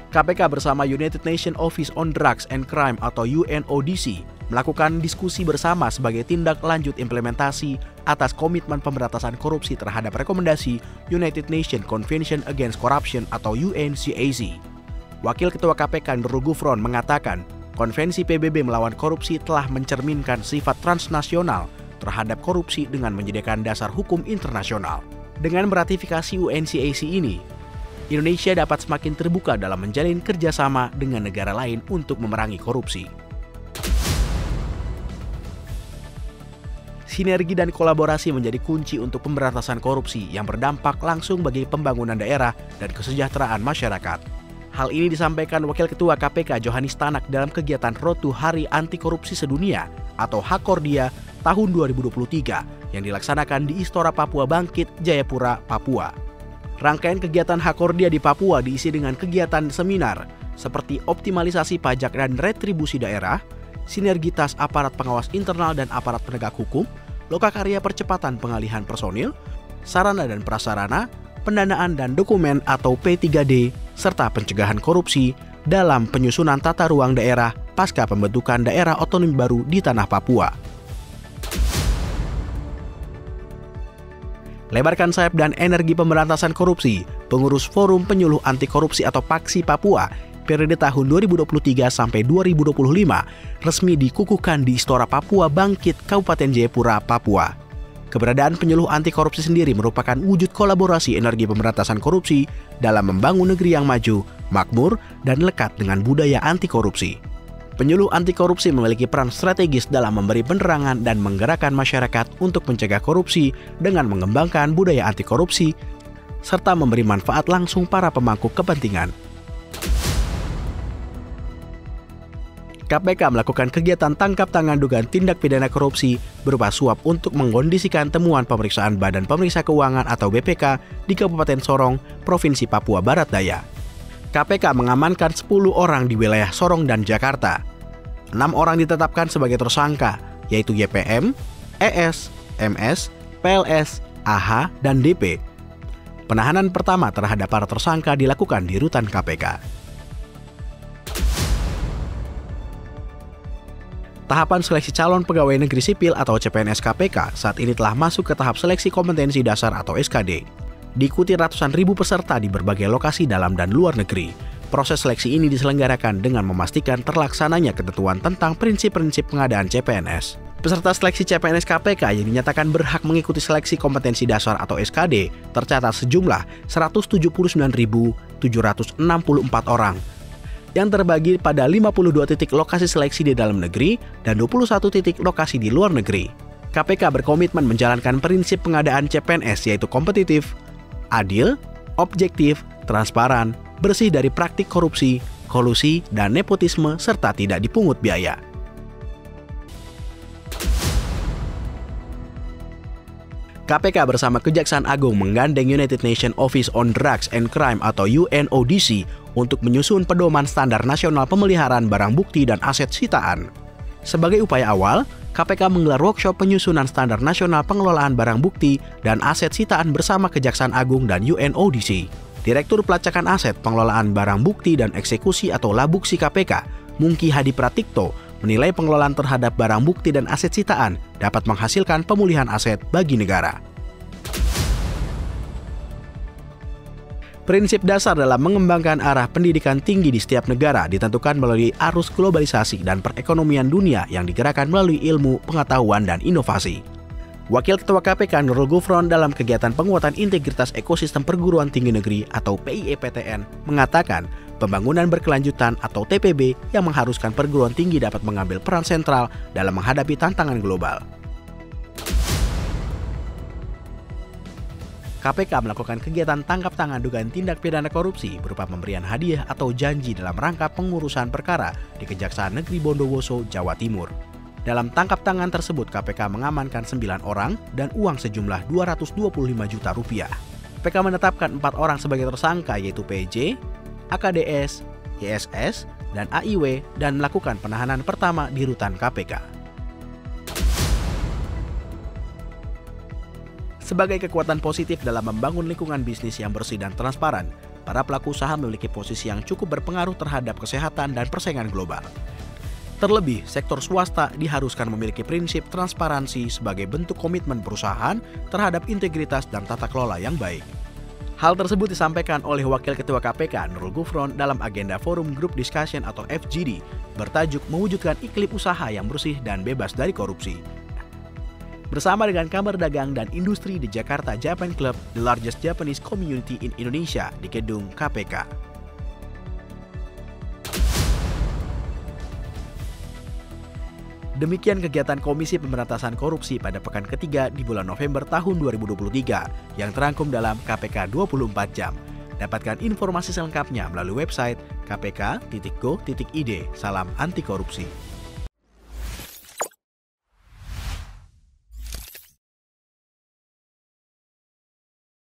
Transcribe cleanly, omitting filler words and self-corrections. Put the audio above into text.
KPK bersama United Nations Office on Drugs and Crime atau UNODC melakukan diskusi bersama sebagai tindak lanjut implementasi atas komitmen pemberantasan korupsi terhadap rekomendasi United Nations Convention Against Corruption atau UNCAC. Wakil Ketua KPK Nurul Gufron mengatakan, Konvensi PBB melawan korupsi telah mencerminkan sifat transnasional terhadap korupsi dengan menyediakan dasar hukum internasional. Dengan meratifikasi UNCAC ini, Indonesia dapat semakin terbuka dalam menjalin kerjasama dengan negara lain untuk memerangi korupsi. Sinergi dan kolaborasi menjadi kunci untuk pemberantasan korupsi yang berdampak langsung bagi pembangunan daerah dan kesejahteraan masyarakat. Hal ini disampaikan Wakil Ketua KPK Johanis Tanak dalam kegiatan Road to Hari Anti Korupsi Sedunia atau Hakordia tahun 2023 yang dilaksanakan di Istora Papua Bangkit, Jayapura, Papua. Rangkaian kegiatan Hakordia di Papua diisi dengan kegiatan seminar seperti optimalisasi pajak dan retribusi daerah, sinergitas aparat pengawas internal dan aparat penegak hukum, lokakarya percepatan pengalihan personil, sarana dan prasarana, pendanaan dan dokumen atau P3D, serta pencegahan korupsi dalam penyusunan tata ruang daerah pasca pembentukan daerah otonomi baru di tanah Papua. Lebarkan sayap dan energi pemberantasan korupsi, pengurus Forum Penyuluh Anti Korupsi atau PAKSI Papua, periode tahun 2023 sampai 2025, resmi dikukuhkan di Istora Papua Bangkit, Kabupaten Jayapura, Papua. Keberadaan penyuluh anti korupsi sendiri merupakan wujud kolaborasi energi pemberantasan korupsi dalam membangun negeri yang maju, makmur, dan lekat dengan budaya anti korupsi. Penyuluh anti korupsi memiliki peran strategis dalam memberi penerangan dan menggerakkan masyarakat untuk mencegah korupsi dengan mengembangkan budaya anti korupsi, serta memberi manfaat langsung para pemangku kepentingan. KPK melakukan kegiatan tangkap tangan dugaan tindak pidana korupsi berupa suap untuk mengkondisikan temuan pemeriksaan Badan Pemeriksa Keuangan atau BPK di Kabupaten Sorong, Provinsi Papua Barat Daya. KPK mengamankan 10 orang di wilayah Sorong dan Jakarta. 6 orang ditetapkan sebagai tersangka, yaitu YPM, ES, MS, PLS, AH, dan DP. Penahanan pertama terhadap para tersangka dilakukan di rutan KPK. Tahapan seleksi calon pegawai negeri sipil atau CPNS KPK saat ini telah masuk ke tahap seleksi kompetensi dasar atau SKD. Diikuti ratusan ribu peserta di berbagai lokasi dalam dan luar negeri. Proses seleksi ini diselenggarakan dengan memastikan terlaksananya ketentuan tentang prinsip-prinsip pengadaan CPNS. Peserta seleksi CPNS KPK yang dinyatakan berhak mengikuti seleksi kompetensi dasar atau SKD tercatat sejumlah 179.764 orang yang terbagi pada 52 titik lokasi seleksi di dalam negeri dan 21 titik lokasi di luar negeri. KPK berkomitmen menjalankan prinsip pengadaan CPNS yaitu kompetitif, adil, objektif, transparan, bersih dari praktik korupsi, kolusi, dan nepotisme, serta tidak dipungut biaya. KPK bersama Kejaksaan Agung menggandeng United Nations Office on Drugs and Crime atau UNODC untuk menyusun pedoman standar nasional pemeliharaan barang bukti dan aset sitaan. Sebagai upaya awal, KPK menggelar workshop penyusunan standar nasional pengelolaan barang bukti dan aset sitaan bersama Kejaksaan Agung dan UNODC. Direktur Pelacakan Aset, Pengelolaan Barang Bukti dan Eksekusi atau Labuksi KPK, Mungki Hadi Pratikto, menilai pengelolaan terhadap barang bukti dan aset sitaan dapat menghasilkan pemulihan aset bagi negara. Prinsip dasar dalam mengembangkan arah pendidikan tinggi di setiap negara ditentukan melalui arus globalisasi dan perekonomian dunia yang digerakkan melalui ilmu, pengetahuan, dan inovasi. Wakil Ketua KPK Nurul Gufron dalam kegiatan penguatan integritas ekosistem perguruan tinggi negeri atau PIEPTN mengatakan pembangunan berkelanjutan atau TPB yang mengharuskan perguruan tinggi dapat mengambil peran sentral dalam menghadapi tantangan global. KPK melakukan kegiatan tangkap tangan dugaan tindak pidana korupsi berupa pemberian hadiah atau janji dalam rangka pengurusan perkara di Kejaksaan Negeri Bondowoso, Jawa Timur. Dalam tangkap tangan tersebut, KPK mengamankan 9 orang dan uang sejumlah Rp225 juta. KPK menetapkan 4 orang sebagai tersangka yaitu PJ, AKDS, YSS, dan AIW dan melakukan penahanan pertama di rutan KPK. Sebagai kekuatan positif dalam membangun lingkungan bisnis yang bersih dan transparan, para pelaku usaha memiliki posisi yang cukup berpengaruh terhadap kesehatan dan persaingan global. Terlebih, sektor swasta diharuskan memiliki prinsip transparansi sebagai bentuk komitmen perusahaan terhadap integritas dan tata kelola yang baik. Hal tersebut disampaikan oleh Wakil Ketua KPK Nurul Gufron dalam agenda Forum Group Discussion atau FGD bertajuk mewujudkan iklim usaha yang bersih dan bebas dari korupsi. Bersama dengan Kamar Dagang dan Industri di Jakarta Japan Club, the largest Japanese community in Indonesia di gedung KPK. Demikian kegiatan Komisi Pemberantasan Korupsi pada pekan ketiga di bulan November tahun 2023 yang terangkum dalam KPK 24 Jam. Dapatkan informasi selengkapnya melalui website kpk.go.id. Salam anti korupsi.